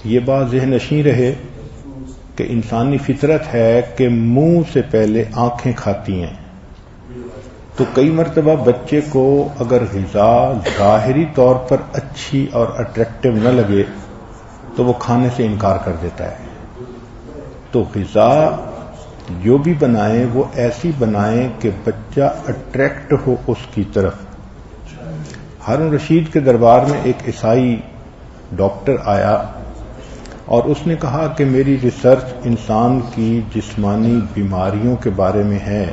یہ بات ذہن نشین رہے کہ انسانی فطرت ہے کہ منہ سے پہلے آنکھیں کھاتی ہیں، تو کئی مرتبہ بچے کو اگر غذا ظاہری طور پر اچھی اور اٹریکٹیو نہ لگے تو وہ کھانے سے انکار کر دیتا ہے۔ تو غذا جو بھی بنائیں وہ ایسی بنائیں کہ بچہ اٹریکٹ ہو اس کی طرف۔ ہارون رشید کے دربار میں ایک عیسائی ڈاکٹر آیا اور اس نے کہا کہ میری ریسرچ انسان کی جسمانی بیماریوں کے بارے میں ہے،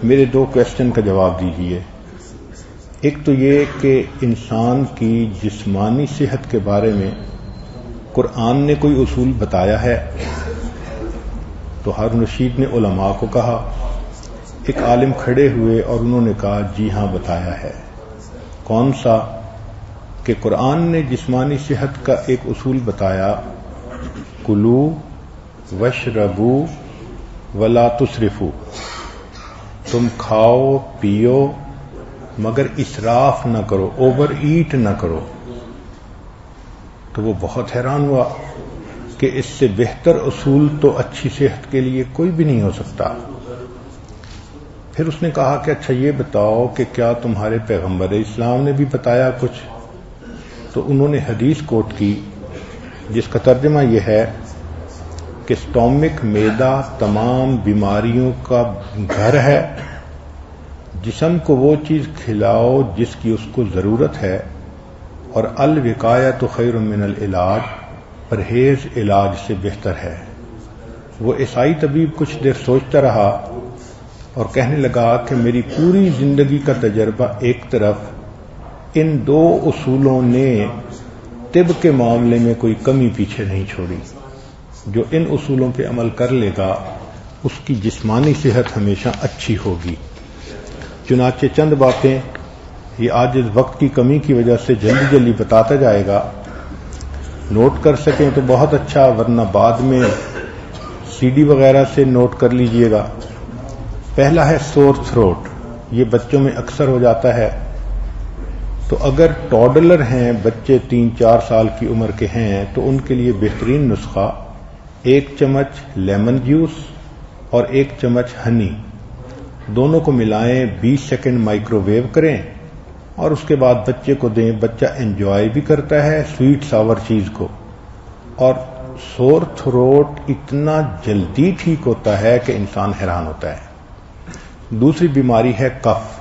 میرے 2 کویسچن کا جواب دیجیے۔ ایک تو یہ کہ انسان کی جسمانی صحت کے بارے میں قرآن نے کوئی اصول بتایا ہے؟ تو ہارون رشید نے علماء کو کہا، ایک عالم کھڑے ہوئے اور انہوں نے کہا جی ہاں بتایا ہے۔ کون سا؟ کہ قرآن نے جسمانی صحت کا ایک اصول بتایا، کلو واشربو ولا تسرفو، تم کھاؤ پیو مگر اسراف نہ کرو، اوور ایٹ نہ کرو۔ تو وہ بہت حیران ہوا کہ اس سے بہتر اصول تو اچھی صحت کے لیے کوئی بھی نہیں ہو سکتا۔ پھر اس نے کہا کہ اچھا یہ بتاؤ کہ کیا تمہارے پیغمبر اسلام نے بھی بتایا کچھ؟ تو انہوں نے حدیث کوٹ کی جس کا ترجمہ یہ ہے کہ سٹومک معدہ تمام بیماریوں کا گھر ہے، جسم کو وہ چیز کھلاؤ جس کی اس کو ضرورت ہے، اور الوقایۃ خیر من العلاج، پرہیز علاج سے بہتر ہے۔ وہ عیسائی طبیب کچھ دیر سوچتا رہا اور کہنے لگا کہ میری پوری زندگی کا تجربہ ایک طرف، ان 2 اصولوں نے طب کے معاملے میں کوئی کمی پیچھے نہیں چھوڑی۔ جو ان اصولوں پہ عمل کر لے گا اس کی جسمانی صحت ہمیشہ اچھی ہوگی۔ چنانچہ چند باتیں یہ آج اس وقت کی کمی کی وجہ سے جلدی جلدی بتاتا جائے گا، نوٹ کر سکیں تو بہت اچھا، ورنہ بعد میں سی ڈی وغیرہ سے نوٹ کر لیجئے گا۔ پہلا ہے سور تھروٹ، یہ بچوں میں اکثر ہو جاتا ہے۔ تو اگر ٹوڈلر ہیں، بچے 3-4 سال کی عمر کے ہیں، تو ان کے لیے بہترین نسخہ 1 چمچ لیمن جوس اور 1 چمچ ہنی، دونوں کو ملائیں، 20 سیکنڈ مائکرو ویو کریں اور اس کے بعد بچے کو دیں۔ بچہ انجوائے بھی کرتا ہے سویٹ ساور چیز کو، اور سور تھروٹ اتنا جلدی ٹھیک ہوتا ہے کہ انسان حیران ہوتا ہے۔ دوسری بیماری ہے کف۔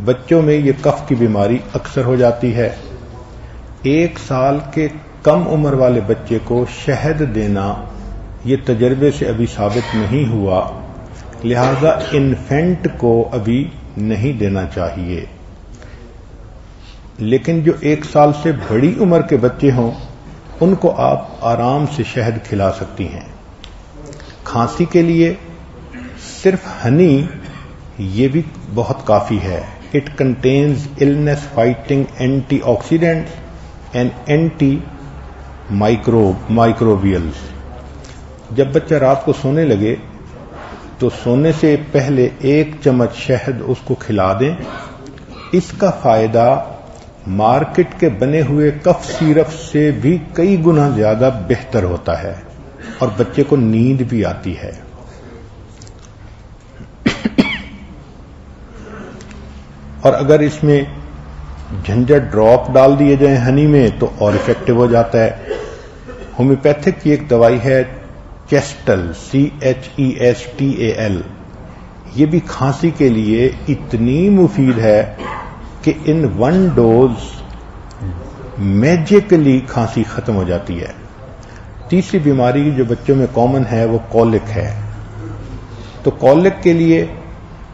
بچوں میں یہ کف کی بیماری اکثر ہو جاتی ہے۔ 1 سال کے کم عمر والے بچے کو شہد دینا یہ تجربے سے ابھی ثابت نہیں ہوا، لہذا انفینٹ کو ابھی نہیں دینا چاہیے۔ لیکن جو 1 سال سے بڑی عمر کے بچے ہوں ان کو آپ آرام سے شہد کھلا سکتی ہیں۔ کھانسی کے لیے صرف ہنی یہ بھی بہت کافی ہے۔ It contains illness fighting antioxidants and antimicrobials. جب بچہ رات کو سونے لگے تو سونے سے پہلے 1 چمچ شہد اس کو کھلا دیں۔ اس کا فائدہ مارکیٹ کے بنے ہوئے کف سیرپ سے بھی کئی گنا زیادہ بہتر ہوتا ہے اور بچے کو نیند بھی آتی ہے۔ اور اگر اس میں جھنجھٹ ڈراپ ڈال دیے جائیں ہنی میں تو اور افیکٹو ہو جاتا ہے۔ ہومیوپیتھک کی ایک دوائی ہے چیسٹل، CHESTAL، یہ بھی کھانسی کے لیے اتنی مفید ہے کہ ان 1 ڈوز میجیکلی کھانسی ختم ہو جاتی ہے۔ تیسری بیماری جو بچوں میں کامن ہے وہ کولک ہے۔ تو کولک کے لیے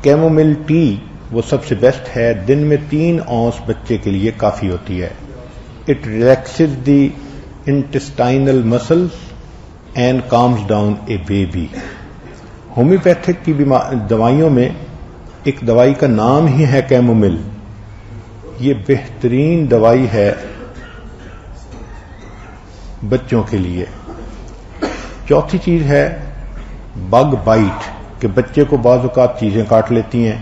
کیمومل ٹی وہ سب سے بیسٹ ہے۔ دن میں 3 اونس بچے کے لیے کافی ہوتی ہے۔ It relaxes the intestinal muscles and calms down a baby. Homeopathic کی دوائیوں میں ایک دوائی کا نام ہی ہے کیمومل، یہ بہترین دوائی ہے بچوں کے لیے۔ چوتھی چیز ہے بگ بائٹ، کہ بچے کو بعض اوقات چیزیں کاٹ لیتی ہیں،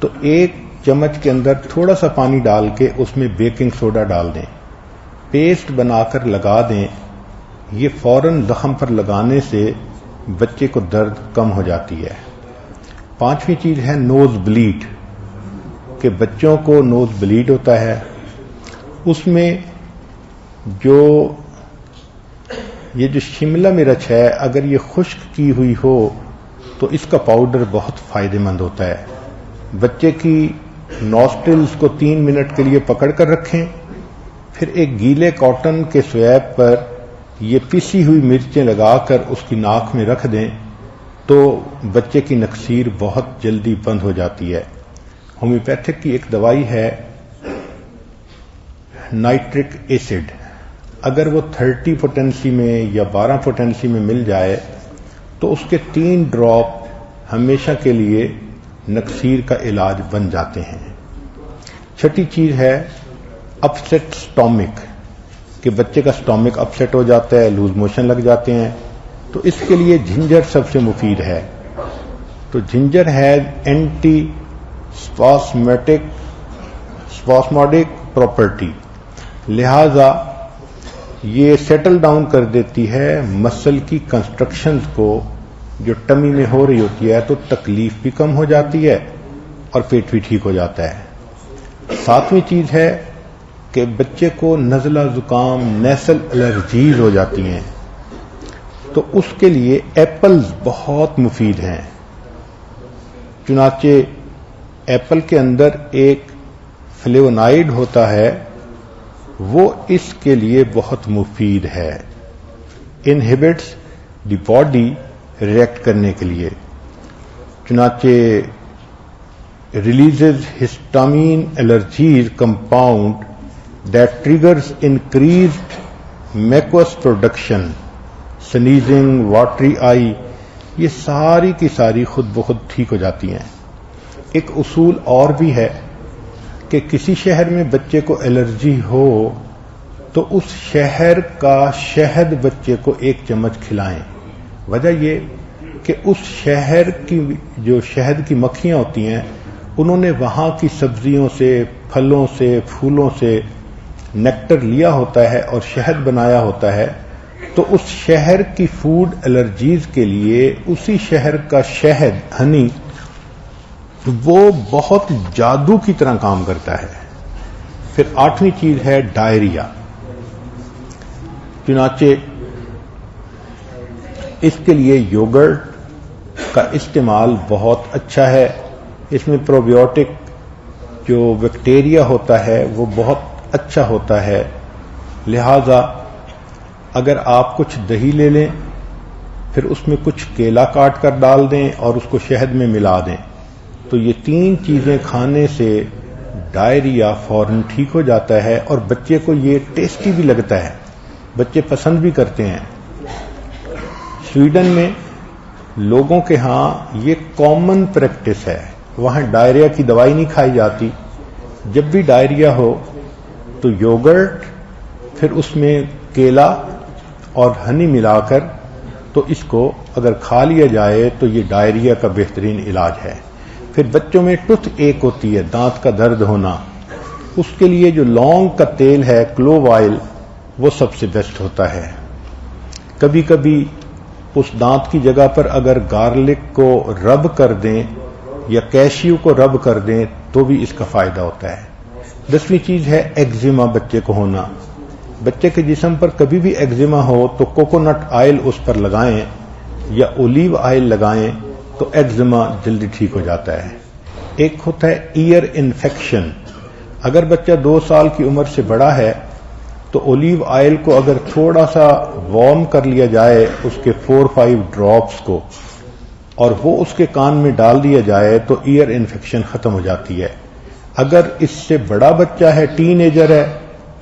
تو 1 چمچ کے اندر تھوڑا سا پانی ڈال کے اس میں بیکنگ سوڈا ڈال دیں پیسٹ بنا کر لگا دیں، یہ فوراً زخم پر لگانے سے بچے کو درد کم ہو جاتی ہے۔ پانچویں چیز ہے نوز بلیڈ، کہ بچوں کو نوز بلیڈ ہوتا ہے، اس میں یہ جو شملہ مرچ ہے اگر یہ خشک کی ہوئی ہو تو اس کا پاؤڈر بہت فائدہ مند ہوتا ہے۔ بچے کی نوسٹرلز کو 3 منٹ کے لیے پکڑ کر رکھیں، پھر ایک گیلے کاٹن کے سویب پر یہ پیسی ہوئی مرچیں لگا کر اس کی ناک میں رکھ دیں تو بچے کی نکسیر بہت جلدی بند ہو جاتی ہے۔ ہومیوپیتھک کی ایک دوائی ہے نائٹرک ایسڈ، اگر وہ 30 پوٹینسی میں یا 12 پوٹینسی میں مل جائے تو اس کے 3 ڈراپ ہمیشہ کے لیے نکسیر کا علاج بن جاتے ہیں۔ چھٹی چیز ہے اپسیٹ سٹامک، کہ بچے کا سٹامک اپسیٹ ہو جاتا ہے، لوز موشن لگ جاتے ہیں، تو اس کے لیے جنجر سب سے مفید ہے۔ تو جنجر ہے اینٹی اسپاسموڈک پراپرٹی، لہذا یہ سیٹل ڈاؤن کر دیتی ہے مسل کی کنسٹرکشنز کو جو ٹمی میں ہو رہی ہوتی ہے، تو تکلیف بھی کم ہو جاتی ہے اور پیٹ بھی ٹھیک ہو جاتا ہے۔ 7ویں چیز ہے کہ بچے کو نزلہ زکام نیسل الرجیز ہو جاتی ہیں، تو اس کے لیے ایپلز بہت مفید ہیں۔ چنانچہ ایپل کے اندر ایک فلیونائڈ ہوتا ہے، وہ اس کے لیے بہت مفید ہے، انہیبٹس دی باڈی ریئیکٹ کرنے کے لیے۔ چنانچہ releases histamine allergies compound that triggers increased mucus production, sneezing, watery eye, یہ ساری کی ساری خود بخود ٹھیک ہو جاتی ہیں۔ ایک اصول اور بھی ہے کہ کسی شہر میں بچے کو الرجی ہو تو اس شہر کا شہد بچے کو 1 چمچ کھلائیں۔ وجہ یہ کہ اس شہر کی جو شہد کی مکھیاں ہوتی ہیں انہوں نے وہاں کی سبزیوں سے، پھلوں سے، پھولوں سے نیکٹر لیا ہوتا ہے اور شہد بنایا ہوتا ہے، تو اس شہر کی فوڈ الرجیز کے لیے اسی شہر کا شہد، ہنی، وہ بہت جادو کی طرح کام کرتا ہے۔ پھر 8ویں چیز ہے ڈائریا، چنانچہ اس کے لیے یوگرٹ کا استعمال بہت اچھا ہے، اس میں پروبیوٹک جو بیکٹیریا ہوتا ہے وہ بہت اچھا ہوتا ہے، لہذا اگر آپ کچھ دہی لے لیں، پھر اس میں کچھ کیلا کاٹ کر ڈال دیں اور اس کو شہد میں ملا دیں، تو یہ 3 چیزیں کھانے سے ڈائریا فوراً ٹھیک ہو جاتا ہے، اور بچے کو یہ ٹیسٹی بھی لگتا ہے، بچے پسند بھی کرتے ہیں۔ سویڈن میں لوگوں کے ہاں یہ کامن پریکٹس ہے، وہاں ڈائریا کی دوائی نہیں کھائی جاتی، جب بھی ڈائریا ہو تو یوگرٹ، پھر اس میں کیلا اور ہنی ملا کر، تو اس کو اگر کھا لیا جائے تو یہ ڈائریا کا بہترین علاج ہے۔ پھر بچوں میں ٹوتھ ایک ہوتی ہے، دانت کا درد ہونا، اس کے لیے جو لونگ کا تیل ہے، کلوو آئل، وہ سب سے بیسٹ ہوتا ہے۔ کبھی کبھی اس دانت کی جگہ پر اگر گارلک کو رب کر دیں یا کیشیو کو رب کر دیں تو بھی اس کا فائدہ ہوتا ہے۔ 10ویں چیز ہے ایگزیما بچے کو ہونا، بچے کے جسم پر کبھی بھی ایگزیما ہو تو کوکونٹ آئل اس پر لگائیں یا اولیو آئل لگائیں تو ایگزیما جلدی ٹھیک ہو جاتا ہے۔ ایک ہوتا ہے ایئر انفیکشن، اگر بچہ 2 سال کی عمر سے بڑا ہے تو اولیو آئل کو اگر تھوڑا سا وارم کر لیا جائے، اس کے 4-5 ڈراپس کو، اور وہ اس کے کان میں ڈال دیا جائے تو ایئر انفیکشن ختم ہو جاتی ہے۔ اگر اس سے بڑا بچہ ہے، ٹین ایجر ہے،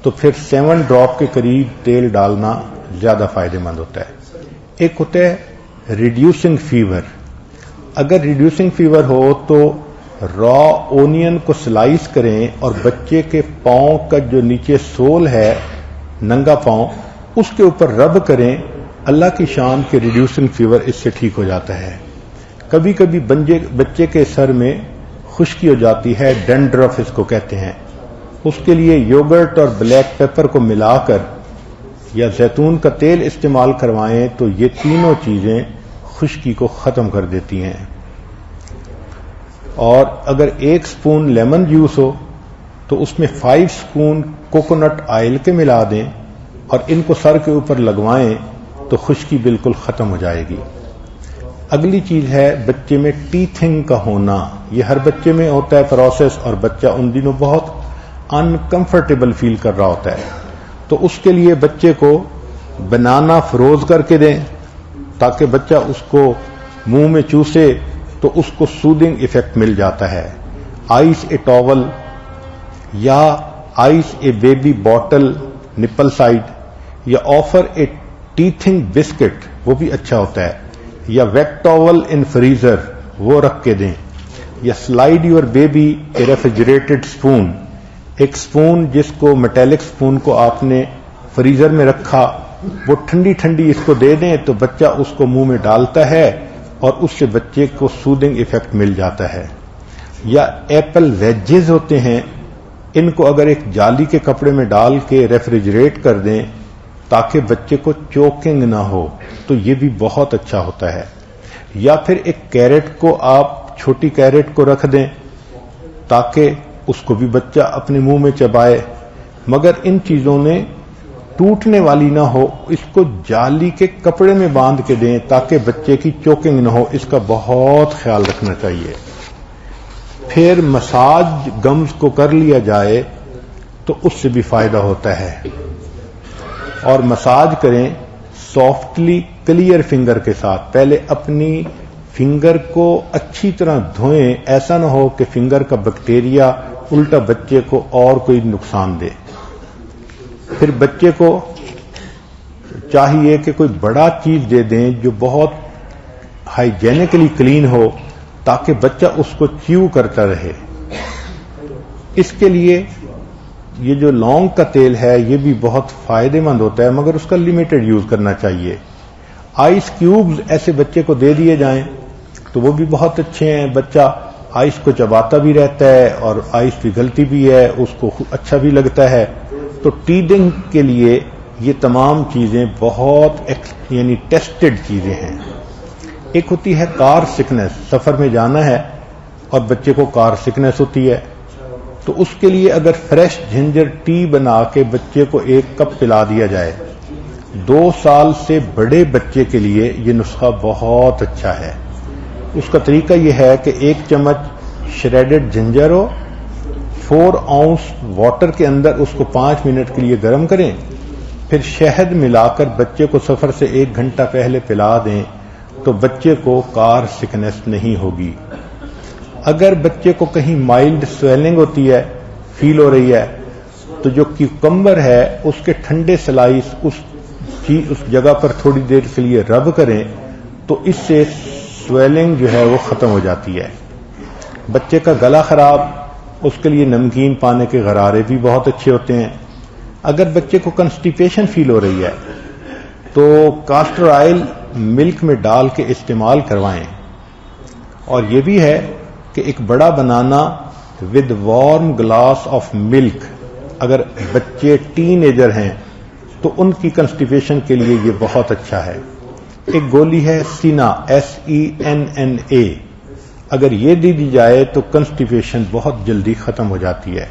تو پھر 7 ڈراپ کے قریب تیل ڈالنا زیادہ فائدہ مند ہوتا ہے۔ ایک ہوتا ہے ریڈیوسنگ فیور، اگر ریڈیوسنگ فیور ہو تو را اونین کو سلائس کریں اور بچے کے پاؤں کا جو نیچے سول ہے، ننگا پاؤں، اس کے اوپر رب کریں، اللہ کی شان کے ریڈیوسنگ فیور اس سے ٹھیک ہو جاتا ہے۔ کبھی کبھی بچے کے سر میں خشکی ہو جاتی ہے، ڈینڈرف اس کو کہتے ہیں، اس کے لیے یوگرٹ اور بلیک پیپر کو ملا کر یا زیتون کا تیل استعمال کروائیں تو یہ تینوں چیزیں خشکی کو ختم کر دیتی ہیں. اور اگر 1 سپون لیمن جوس ہو تو اس میں 5 سپون کوکونٹ آئل کے ملا دیں اور ان کو سر کے اوپر لگوائیں تو خشکی بالکل ختم ہو جائے گی. اگلی چیز ہے بچے میں ٹیتھنگ کا ہونا. یہ ہر بچے میں ہوتا ہے پروسیس، اور بچہ ان دنوں بہت انکمفرٹیبل فیل کر رہا ہوتا ہے. تو اس کے لیے بچے کو بنانا فروز کر کے دیں تاکہ بچہ اس کو منہ میں چوسے تو اس کو سودنگ ایفیکٹ مل جاتا ہے. آئس اے ٹاول یا ice a baby bottle nipple side یا آفر اے ٹیتھنگ بسکٹ، وہ بھی اچھا ہوتا ہے. یا ویٹ ٹاول ان فریزر، وہ رکھ کے دیں. یا slide your baby a refrigerated spoon, ایک اسپون جس کو میٹیلک اسپون کو آپ نے فریزر میں رکھا، وہ ٹھنڈی ٹھنڈی اس کو دے دیں تو بچہ اس کو منہ میں ڈالتا ہے اور اس سے بچے کو سودنگ ایفیکٹ مل جاتا ہے. یا ایپل ویجز ہوتے ہیں، ان کو اگر ایک جالی کے کپڑے میں ڈال کے ریفریجریٹ کر دیں تاکہ بچے کو چوکنگ نہ ہو تو یہ بھی بہت اچھا ہوتا ہے. یا پھر ایک کیرٹ کو آپ چھوٹی کیرٹ کو رکھ دیں تاکہ اس کو بھی بچہ اپنے منہ میں چبائے، مگر ان چیزوں نے ٹوٹنے والی نہ ہو، اس کو جالی کے کپڑے میں باندھ کے دیں تاکہ بچے کی چوکنگ نہ ہو. اس کا بہت خیال رکھنا چاہیے. پھر مساج گمز کو کر لیا جائے تو اس سے بھی فائدہ ہوتا ہے. اور مساج کریں سافٹلی کلیئر فنگر کے ساتھ. پہلے اپنی فنگر کو اچھی طرح دھوئیں، ایسا نہ ہو کہ فنگر کا بیکٹیریا الٹا بچے کو اور کوئی نقصان دے. پھر بچے کو چاہیے کہ کوئی بڑا چیز دے دیں جو بہت ہائیجینکلی کلین ہو تاکہ بچہ اس کو چیو کرتا رہے. اس کے لیے یہ جو لونگ کا تیل ہے یہ بھی بہت فائدہ مند ہوتا ہے، مگر اس کا لمیٹڈ یوز کرنا چاہیے. آئس کیوبز ایسے بچے کو دے دیے جائیں تو وہ بھی بہت اچھے ہیں. بچہ آئس کو چباتا بھی رہتا ہے اور آئس پگھلتی بھی ہے، اس کو اچھا بھی لگتا ہے. تو ٹیڈنگ کے لیے یہ تمام چیزیں بہت یعنی ٹیسٹڈ چیزیں ہیں. ایک ہوتی ہے کار سکنس، سفر میں جانا ہے اور بچے کو کار سکنس ہوتی ہے تو اس کے لیے اگر فریش جنجر ٹی بنا کے بچے کو 1 کپ پلا دیا جائے، 2 سال سے بڑے بچے کے لیے یہ نسخہ بہت اچھا ہے. اس کا طریقہ یہ ہے کہ 1 چمچ شریڈڈ جنجر ہو، 4 اونس واٹر کے اندر اس کو 5 منٹ کے لیے گرم کریں، پھر شہد ملا کر بچے کو سفر سے 1 گھنٹہ پہلے پلا دیں تو بچے کو کار سکنس نہیں ہوگی. اگر بچے کو کہیں مائلڈ سویلنگ ہوتی ہے، فیل ہو رہی ہے، تو جو کیوکمبر ہے اس کے ٹھنڈے سلائس اس جگہ پر تھوڑی دیر کے لیے رب کریں تو اس سے سویلنگ جو ہے وہ ختم ہو جاتی ہے. بچے کا گلا خراب، اس کے لیے نمکین پانے کے غرارے بھی بہت اچھے ہوتے ہیں. اگر بچے کو کنسٹیپیشن فیل ہو رہی ہے تو کاسٹر آئل ملک میں ڈال کے استعمال کروائیں. اور یہ بھی ہے کہ ایک بڑا banana with warm glass of milk, اگر بچے ٹین ایجر ہیں تو ان کی کنسٹیپیشن کے لیے یہ بہت اچھا ہے. ایک گولی ہے سینا، SENNA، اگر یہ دی جائے تو کنسٹیپیشن بہت جلدی ختم ہو جاتی ہے.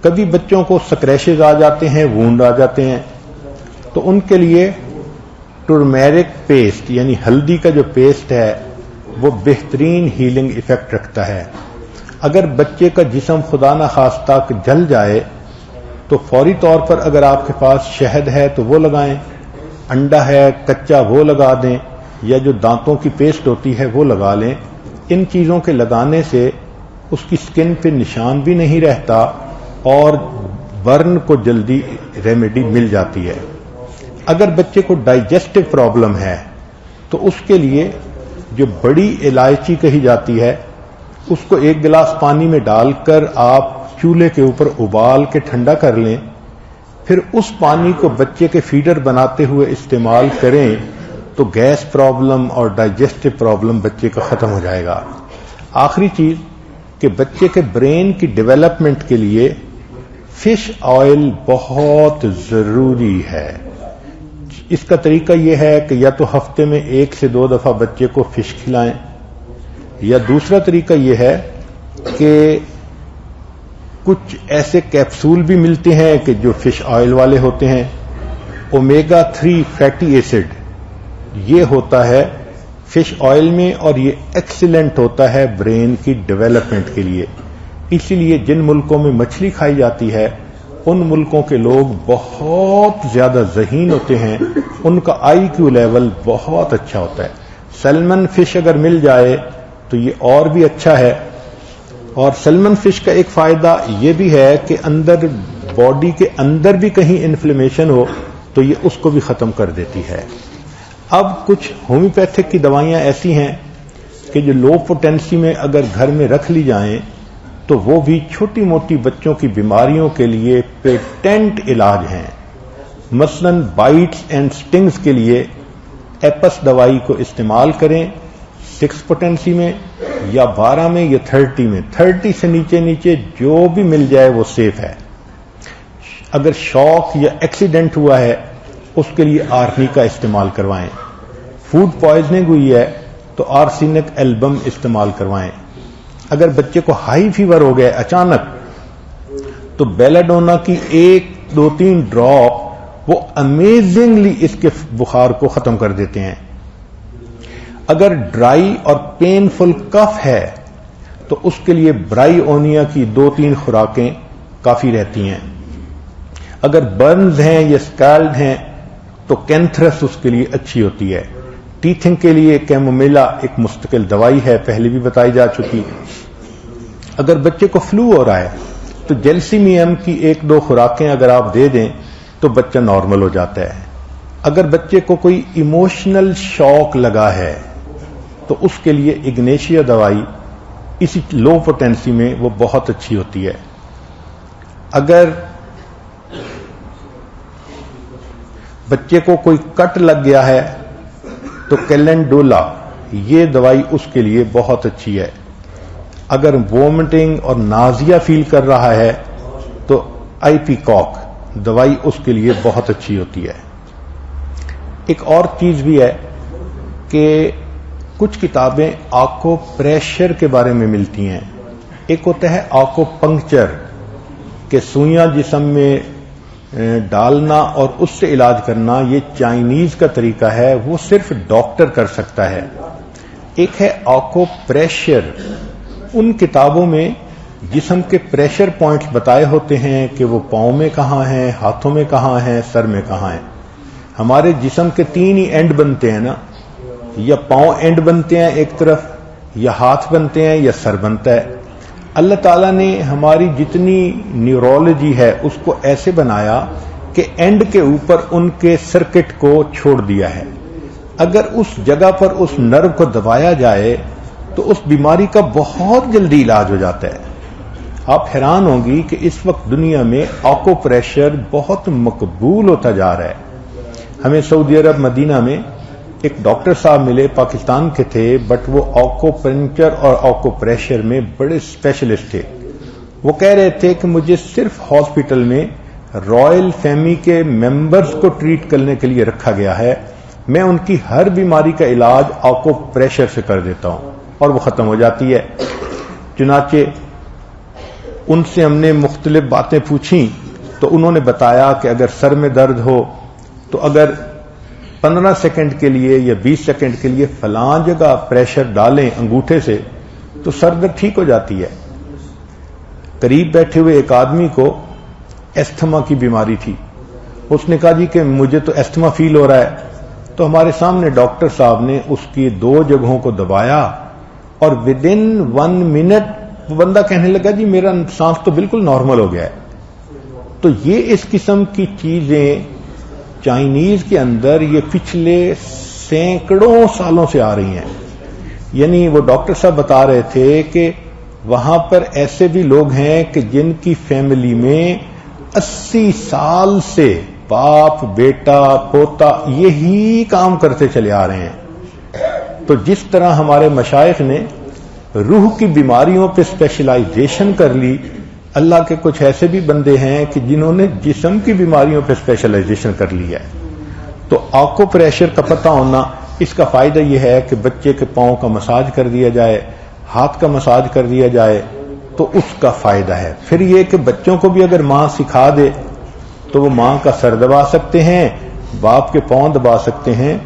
کبھی بچوں کو سکریشز آ جاتے ہیں، وونڈ آ جاتے ہیں، تو ان کے لیے ٹرمیرک پیسٹ یعنی ہلدی کا جو پیسٹ ہے وہ بہترین ہیلنگ ایفیکٹ رکھتا ہے. اگر بچے کا جسم خدا نخواستہ جل جائے تو فوری طور پر اگر آپ کے پاس شہد ہے تو وہ لگائیں، انڈا ہے کچا وہ لگا دیں، یا جو دانتوں کی پیسٹ ہوتی ہے وہ لگا لیں. ان چیزوں کے لگانے سے اس کی سکن پہ نشان بھی نہیں رہتا اور برن کو جلدی ریمیڈی مل جاتی ہے. اگر بچے کو ڈائجسٹو پرابلم ہے تو اس کے لیے جو بڑی الائچی کہی جاتی ہے اس کو 1 گلاس پانی میں ڈال کر آپ چولہے کے اوپر ابال کے ٹھنڈا کر لیں، پھر اس پانی کو بچے کے فیڈر بناتے ہوئے استعمال کریں تو گیس پرابلم اور ڈائجسٹو پرابلم بچے کا ختم ہو جائے گا. آخری چیز کہ بچے کے برین کی ڈیولپمنٹ کے لیے فش آئل بہت ضروری ہے. اس کا طریقہ یہ ہے کہ یا تو ہفتے میں 1 سے 2 دفعہ بچے کو فش کھلائیں، یا دوسرا طریقہ یہ ہے کہ کچھ ایسے کیپسول بھی ملتے ہیں کہ جو فش آئل والے ہوتے ہیں. اومیگا 3 فیٹی ایسڈ یہ ہوتا ہے فش آئل میں، اور یہ ایکسیلنٹ ہوتا ہے برین کی ڈیولپمنٹ کے لیے. اسی لیے جن ملکوں میں مچھلی کھائی جاتی ہے ان ملکوں کے لوگ بہت زیادہ ذہین ہوتے ہیں، ان کا آئی کیو لیول بہت اچھا ہوتا ہے. سیلمن فش اگر مل جائے تو یہ اور بھی اچھا ہے. اور سیلمن فش کا ایک فائدہ یہ بھی ہے کہ اندر باڈی کے اندر بھی کہیں انفلیمیشن ہو تو یہ اس کو بھی ختم کر دیتی ہے. اب کچھ ہومیوپیتھک کی دوائیاں ایسی ہیں کہ جو لو پوٹینسی میں اگر گھر میں رکھ لی جائیں تو وہ بھی چھوٹی موٹی بچوں کی بیماریوں کے لیے پیٹنٹ علاج ہیں. مثلا بائٹس اینڈ سٹنگز کے لیے ایپس دوائی کو استعمال کریں 6 پوٹینسی میں یا 12 میں یا 30 میں. 30 سے نیچے جو بھی مل جائے وہ سیف ہے. اگر شوک یا ایکسیڈنٹ ہوا ہے اس کے لیے آرنی کا استعمال کروائیں. فوڈ پوائزننگ ہوئی ہے تو آرسینک ایلبم استعمال کروائیں. اگر بچے کو ہائی فیور ہو گیا اچانک تو بیلاڈونا کی 1 2 3 ڈراپ وہ امیزنگلی اس کے بخار کو ختم کر دیتے ہیں. اگر ڈرائی اور پینفل کف ہے تو اس کے لیے برائی اونیا کی 2-3 خوراکیں کافی رہتی ہیں. اگر برنز ہیں یا اسکالڈ ہیں تو کینتھرس اس کے لیے اچھی ہوتی ہے. ٹیتھنگ کے لیے کیمومیلا ایک مستقل دوائی ہے، پہلے بھی بتائی جا چکی. اگر بچے کو فلو ہو رہا ہے تو جیلسیمیم کی 1-2 خوراکیں اگر آپ دے دیں تو بچہ نارمل ہو جاتا ہے. اگر بچے کو کوئی ایموشنل شوق لگا ہے تو اس کے لیے اگنیشیا دوائی اسی لو پوٹینسی میں وہ بہت اچھی ہوتی ہے. اگر بچے کو کوئی کٹ لگ گیا ہے تو کیلنڈولا یہ دوائی اس کے لیے بہت اچھی ہے. اگر وومٹنگ اور نازیا فیل کر رہا ہے تو آئی پی کاک دوائی اس کے لیے بہت اچھی ہوتی ہے. ایک اور چیز بھی ہے کہ کچھ کتابیں آکو پریشر کے بارے میں ملتی ہیں. ایک ہوتا ہے آکو پنکچر کہ سوئیاں جسم میں ڈالنا اور اس سے علاج کرنا، یہ چائنیز کا طریقہ ہے، وہ صرف ڈاکٹر کر سکتا ہے. ایک ہے آکو پریشر. ان کتابوں میں جسم کے پریشر پوائنٹس بتائے ہوتے ہیں کہ وہ پاؤں میں کہاں ہیں، ہاتھوں میں کہاں ہیں، سر میں کہاں ہیں. ہمارے جسم کے 3 ہی اینڈ بنتے ہیں نا، یا پاؤں اینڈ بنتے ہیں ایک طرف، یا ہاتھ بنتے ہیں، یا سر بنتا ہے. اللہ تعالیٰ نے ہماری جتنی نیورولوجی ہے اس کو ایسے بنایا کہ اینڈ کے اوپر ان کے سرکٹ کو چھوڑ دیا ہے. اگر اس جگہ پر اس نرو کو دبایا جائے تو اس بیماری کا بہت جلدی علاج ہو جاتا ہے. آپ حیران ہوں گی کہ اس وقت دنیا میں آکو پریشر بہت مقبول ہوتا جا رہا ہے. ہمیں سعودی عرب مدینہ میں ایک ڈاکٹر صاحب ملے، پاکستان کے تھے، بٹ وہ آکو پنکچر اور آکو پریشر میں بڑے اسپیشلسٹ تھے. وہ کہہ رہے تھے کہ مجھے صرف ہاسپٹل میں رائل فیملی کے ممبرز کو ٹریٹ کرنے کے لیے رکھا گیا ہے. میں ان کی ہر بیماری کا علاج آکو پریشر سے کر دیتا ہوں اور وہ ختم ہو جاتی ہے. چنانچہ ان سے ہم نے مختلف باتیں پوچھیں تو انہوں نے بتایا کہ اگر سر میں درد ہو تو اگر 15 سیکنڈ کے لیے یا 20 سیکنڈ کے لیے فلاں جگہ پریشر ڈالیں انگوٹھے سے تو سر درد ٹھیک ہو جاتی ہے. قریب بیٹھے ہوئے ایک آدمی کو ایستھما کی بیماری تھی. اس نے کہا جی کہ مجھے تو ایستھما فیل ہو رہا ہے. تو ہمارے سامنے ڈاکٹر صاحب نے اس کی 2 جگہوں کو دبایا اور ودن 1 منٹ بندہ کہنے لگا جی میرا سانس تو بالکل نارمل ہو گیا ہے. تو یہ اس قسم کی چیزیں چائنیز کے اندر یہ پچھلے سینکڑوں سالوں سے آ رہی ہیں. یعنی وہ ڈاکٹر صاحب بتا رہے تھے کہ وہاں پر ایسے بھی لوگ ہیں کہ جن کی فیملی میں 80 سال سے باپ بیٹا پوتا یہی کام کرتے چلے آ رہے ہیں. تو جس طرح ہمارے مشائخ نے روح کی بیماریوں پہ اسپیشلائزیشن کر لی اللہ کے کچھ ایسے بھی بندے ہیں کہ جنہوں نے جسم کی بیماریوں پہ اسپیشلائزیشن کر لی ہے، تو آکو پریشر کا پتہ ہونا، اس کا فائدہ یہ ہے کہ بچے کے پاؤں کا مساج کر دیا جائے، ہاتھ کا مساج کر دیا جائے تو اس کا فائدہ ہے۔ پھر یہ کہ بچوں کو بھی اگر ماں سکھا دے تو وہ ماں کا سر دبا سکتے ہیں، باپ کے پاؤں دبا سکتے ہیں،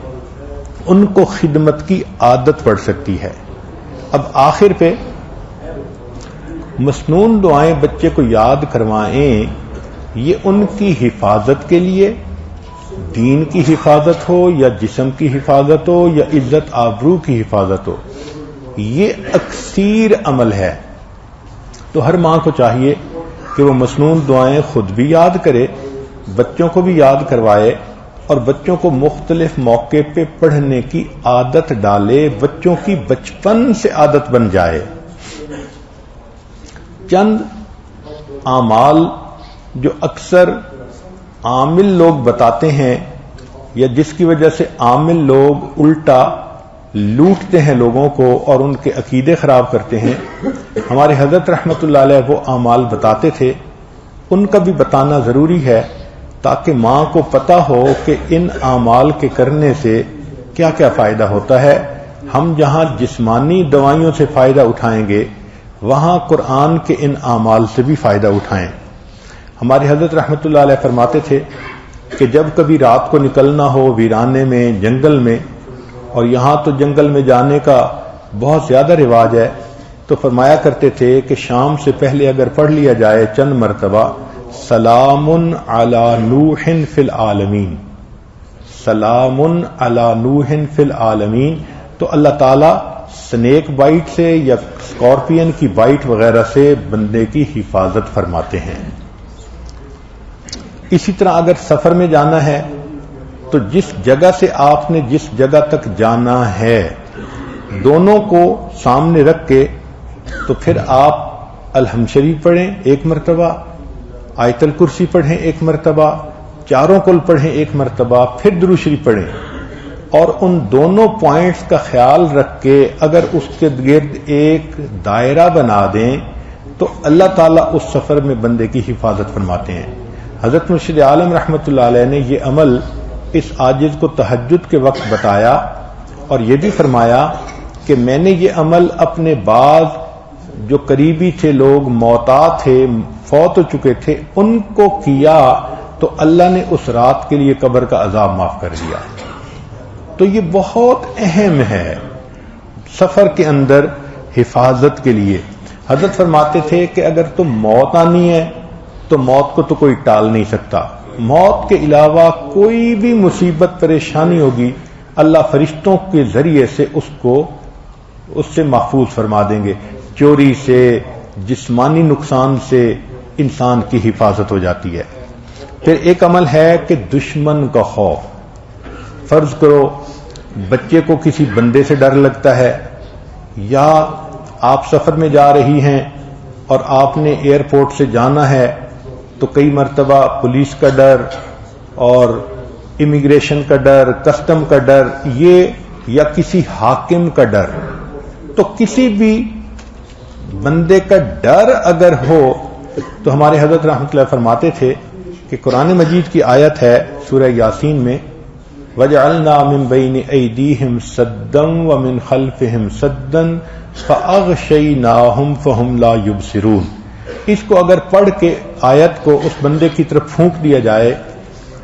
ان کو خدمت کی عادت پڑ سکتی ہے۔ اب آخر پہ مسنون دعائیں بچے کو یاد کروائیں، یہ ان کی حفاظت کے لیے، دین کی حفاظت ہو یا جسم کی حفاظت ہو یا عزت آبرو کی حفاظت ہو، یہ اکثیر عمل ہے۔ تو ہر ماں کو چاہیے کہ وہ مسنون دعائیں خود بھی یاد کرے، بچوں کو بھی یاد کروائے، اور بچوں کو مختلف موقع پہ پڑھنے کی عادت ڈالے، بچوں کی بچپن سے عادت بن جائے۔ چند اعمال جو اکثر عامل لوگ بتاتے ہیں یا جس کی وجہ سے عامل لوگ الٹا لوٹتے ہیں لوگوں کو اور ان کے عقیدے خراب کرتے ہیں، ہمارے حضرت رحمت اللہ علیہ وہ اعمال بتاتے تھے، ان کا بھی بتانا ضروری ہے تاکہ ماں کو پتہ ہو کہ ان اعمال کے کرنے سے کیا کیا فائدہ ہوتا ہے۔ ہم جہاں جسمانی دوائیوں سے فائدہ اٹھائیں گے، وہاں قرآن کے ان اعمال سے بھی فائدہ اٹھائیں۔ ہمارے حضرت رحمت اللہ علیہ فرماتے تھے کہ جب کبھی رات کو نکلنا ہو ویرانے میں، جنگل میں، اور یہاں تو جنگل میں جانے کا بہت زیادہ رواج ہے، تو فرمایا کرتے تھے کہ شام سے پہلے اگر پڑھ لیا جائے چند مرتبہ سلام علی نوح فی العالمین، سلام علی نوح فی العالمین، تو اللہ تعالیٰ سنیک بائٹ سے یا اسکارپین کی بائٹ وغیرہ سے بندے کی حفاظت فرماتے ہیں۔ اسی طرح اگر سفر میں جانا ہے تو جس جگہ سے آپ نے جس جگہ تک جانا ہے دونوں کو سامنے رکھ کے تو پھر آپ الحمد شریف پڑھیں ایک مرتبہ، آیت الکرسی پڑھیں ایک مرتبہ، چاروں کل پڑھیں ایک مرتبہ، پھر درود شریف پڑھیں، اور ان دونوں پوائنٹس کا خیال رکھ کے اگر اس کے گرد ایک دائرہ بنا دیں تو اللہ تعالیٰ اس سفر میں بندے کی حفاظت فرماتے ہیں۔ حضرت مرشد عالم رحمت اللہ علیہ نے یہ عمل اس عاجز کو تہجد کے وقت بتایا، اور یہ بھی فرمایا کہ میں نے یہ عمل اپنے بعض جو قریبی تھے، لوگ موتا تھے، فوت ہو چکے تھے، ان کو کیا تو اللہ نے اس رات کے لیے قبر کا عذاب معاف کر دیا۔ تو یہ بہت اہم ہے سفر کے اندر حفاظت کے لیے۔ حضرت فرماتے تھے کہ اگر تم موت آنی ہے تو موت کو تو کوئی ٹال نہیں سکتا، موت کے علاوہ کوئی بھی مصیبت پریشانی ہوگی اللہ فرشتوں کے ذریعے سے اس سے محفوظ فرما دیں گے، چوری سے، جسمانی نقصان سے انسان کی حفاظت ہو جاتی ہے۔ پھر ایک عمل ہے کہ دشمن کا خوف۔ فرض کرو بچے کو کسی بندے سے ڈر لگتا ہے، یا آپ سفر میں جا رہی ہیں اور آپ نے ایئرپورٹ سے جانا ہے تو کئی مرتبہ پولیس کا ڈر اور امیگریشن کا ڈر، کسٹم کا ڈر، یہ یا کسی حاکم کا ڈر، تو کسی بھی بندے کا ڈر اگر ہو تو ہمارے حضرت رحمۃ اللہ فرماتے تھے کہ قرآن مجید کی آیت ہے سورہ یاسین میں وَجَعَلْنَا مِن بَيْنِ أَيْدِيهِمْ سَدًّا وَمِنْ خَلْفِهِمْ سَدًّا فَأَغْشَيْنَاهُمْ فَهُمْ لَا يُبْصِرُونَ۔ اس کو اگر پڑھ کے آیت کو اس بندے کی طرف پھونک دیا جائے،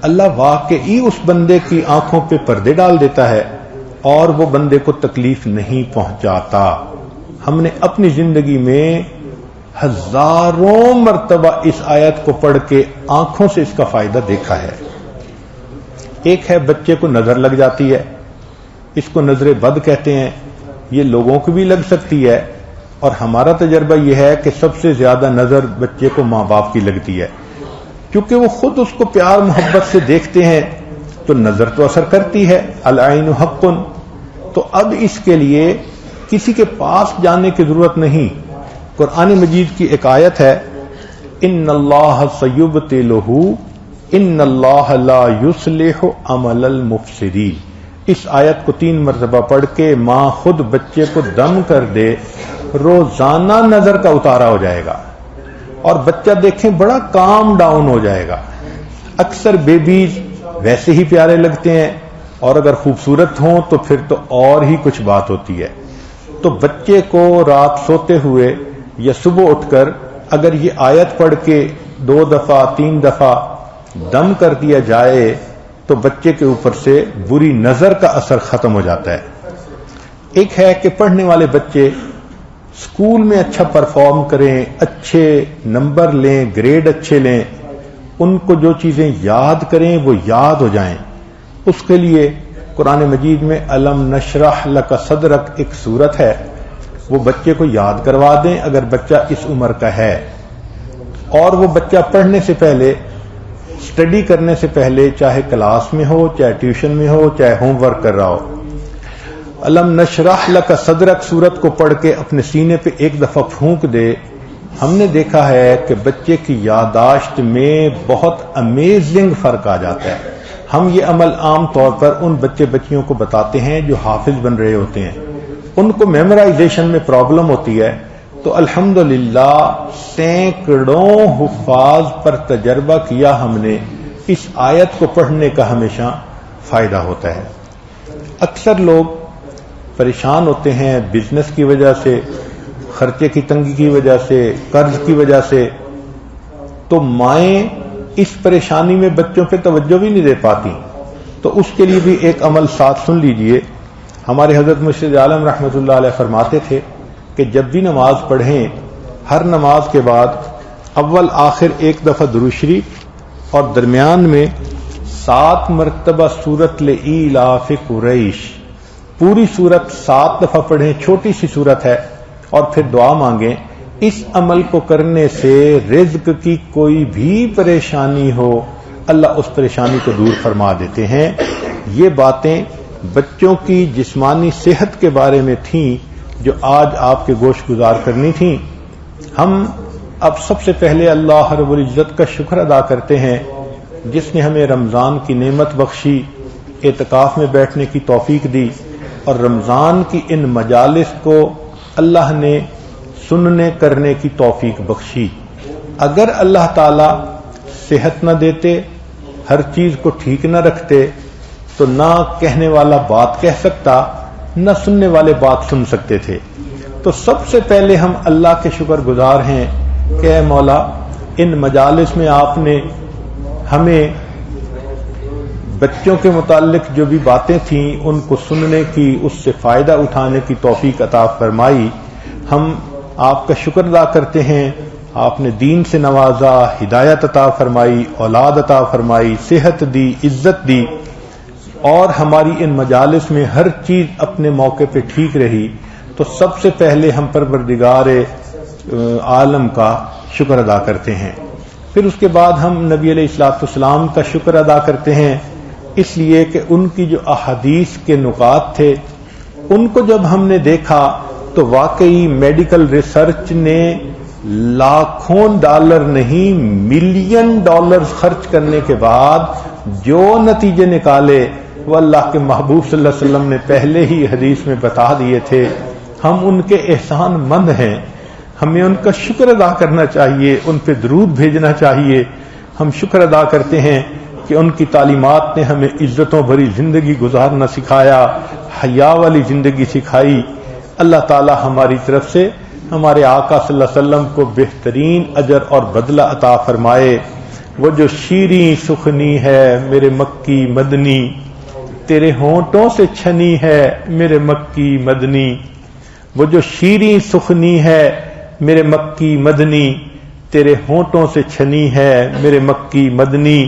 اللہ واقعی اس بندے کی آنکھوں پہ پردے ڈال دیتا ہے اور وہ بندے کو تکلیف نہیں پہنچاتا۔ ہم نے اپنی زندگی میں ہزاروں مرتبہ اس آیت کو پڑھ کے آنکھوں سے اس کا فائدہ دیکھا ہے۔ ایک ہے بچے کو نظر لگ جاتی ہے، اس کو نظر بد کہتے ہیں، یہ لوگوں کو بھی لگ سکتی ہے، اور ہمارا تجربہ یہ ہے کہ سب سے زیادہ نظر بچے کو ماں باپ کی لگتی ہے، کیونکہ وہ خود اس کو پیار محبت سے دیکھتے ہیں تو نظر تو اثر کرتی ہے، العین حق۔ تو اب اس کے لیے کسی کے پاس جانے کی ضرورت نہیں۔ قرآن مجید کی ایک آیت ہے ان اللہ سیبطلہ ان اللہ لا یصلح عمل المفسدین۔ اس آیت کو 3 مرتبہ پڑھ کے ماں خود بچے کو دم کر دے، روزانہ نظر کا اتارا ہو جائے گا۔ اور بچہ دیکھیں بڑا کام ڈاؤن ہو جائے گا. اکثر بیبیز ویسے ہی پیارے لگتے ہیں اور اگر خوبصورت ہوں تو پھر تو اور ہی کچھ بات ہوتی ہے. تو بچے کو رات سوتے ہوئے یا صبح اٹھ کر اگر یہ آیت پڑھ کے 2 دفعہ 3 دفعہ دم کر دیا جائے تو بچے کے اوپر سے بری نظر کا اثر ختم ہو جاتا ہے. ایک ہے کہ پڑھنے والے بچے اسکول میں اچھا پرفارم کریں، اچھے نمبر لیں، گریڈ اچھے لیں، ان کو جو چیزیں یاد کریں وہ یاد ہو جائیں. اس کے لیے قرآن مجید میں الم نشرح لک صدرک ایک سورت ہے، وہ بچے کو یاد کروا دیں اگر بچہ اس عمر کا ہے. اور وہ بچہ پڑھنے سے پہلے، اسٹڈی کرنے سے پہلے، چاہے کلاس میں ہو، چاہے ٹیوشن میں ہو، چاہے ہوم ورک کر رہا ہو، الم نشرح لک صدرک سورت کو پڑھ کے اپنے سینے پہ ایک دفعہ پھونک دے. ہم نے دیکھا ہے کہ بچے کی یادداشت میں بہت امیزنگ فرق آ جاتا ہے. ہم یہ عمل عام طور پر ان بچے بچیوں کو بتاتے ہیں جو حافظ بن رہے ہوتے ہیں، ان کو میمورائزیشن میں پرابلم ہوتی ہے. تو الحمدللہ سینکڑوں حفاظ پر تجربہ کیا ہم نے، اس آیت کو پڑھنے کا ہمیشہ فائدہ ہوتا ہے. اکثر لوگ پریشان ہوتے ہیں بزنس کی وجہ سے، خرچے کی تنگی کی وجہ سے، قرض کی وجہ سے، تو مائیں اس پریشانی میں بچوں پہ توجہ بھی نہیں دے پاتی. تو اس کے لیے بھی ایک عمل ساتھ سن لیجئے. ہمارے حضرت مرشد عالم رحمۃ اللہ علیہ فرماتے تھے کہ جب بھی نماز پڑھیں، ہر نماز کے بعد اول آخر ایک دفعہ درود شریف اور درمیان میں 7 مرتبہ سورت لإیلاف قریش، پوری سورت 7 دفعہ پڑھیں. چھوٹی سی سورت ہے اور پھر دعا مانگیں. اس عمل کو کرنے سے رزق کی کوئی بھی پریشانی ہو اللہ اس پریشانی کو دور فرما دیتے ہیں. یہ باتیں بچوں کی جسمانی صحت کے بارے میں تھیں جو آج آپ کے گوش گزار کرنی تھیں. ہم اب سب سے پہلے اللہ رب العزت کا شکر ادا کرتے ہیں جس نے ہمیں رمضان کی نعمت بخشی، اعتکاف میں بیٹھنے کی توفیق دی، اور رمضان کی ان مجالس کو اللہ نے سننے کرنے کی توفیق بخشی. اگر اللہ تعالی صحت نہ دیتے، ہر چیز کو ٹھیک نہ رکھتے، تو نہ کہنے والا بات کہہ سکتا، نہ سننے والے بات سن سکتے تھے. تو سب سے پہلے ہم اللہ کے شکر گزار ہیں کہ اے مولا، ان مجالس میں آپ نے ہمیں بچوں کے متعلق جو بھی باتیں تھیں ان کو سننے کی، اس سے فائدہ اٹھانے کی توفیق عطا فرمائی. ہم آپ کا شکر ادا کرتے ہیں، آپ نے دین سے نوازا، ہدایت عطا فرمائی، اولاد عطا فرمائی، صحت دی، عزت دی، اور ہماری ان مجالس میں ہر چیز اپنے موقع پہ ٹھیک رہی. تو سب سے پہلے ہم پروردگار عالم کا شکر ادا کرتے ہیں. پھر اس کے بعد ہم نبی علیہ الصلوۃ والسلام کا شکر ادا کرتے ہیں، اس لیے کہ ان کی جو احادیث کے نکات تھے ان کو جب ہم نے دیکھا تو واقعی میڈیکل ریسرچ نے لاکھوں ڈالر نہیں ملین ڈالر خرچ کرنے کے بعد جو نتیجے نکالے وہ اللہ کے محبوب صلی اللہ علیہ وسلم نے پہلے ہی حدیث میں بتا دیے تھے. ہم ان کے احسان مند ہیں، ہمیں ان کا شکر ادا کرنا چاہیے، ان پہ درود بھیجنا چاہیے. ہم شکر ادا کرتے ہیں کہ ان کی تعلیمات نے ہمیں عزتوں بھری زندگی گزارنا سکھایا، حیا والی زندگی سکھائی. اللہ تعالی ہماری طرف سے ہمارے آقا صلی اللہ علیہ وسلم کو بہترین اجر اور بدلہ عطا فرمائے. وہ جو شیریں سخنی ہے میرے مکی مدنی، تیرے ہونٹوں سے چھنی ہے میرے مکی مدنی. وہ جو شیریں سخنی ہے میرے مکی مدنی، تیرے ہونٹوں سے چھنی ہے میرے مکی مدنی.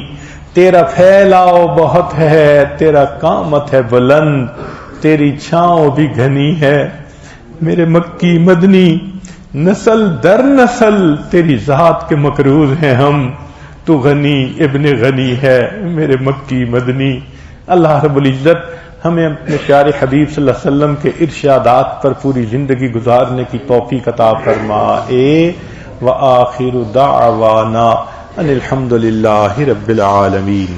تیرا پھیلاؤ بہت ہے، تیرا قامت ہے بلند، تیری چھاؤں بھی گھنی ہے میرے مکی مدنی. نسل در نسل تیری ذات کے مقروض ہیں ہم، تو غنی ابن غنی ہے میرے مکی مدنی. اللہ رب العزت ہمیں اپنے پیارے حبیب صلی اللہ علیہ وسلم کے ارشادات پر پوری زندگی گزارنے کی توفیق عطا فرمائے. وآخر دعوانا ان الحمد للہ رب العالمین.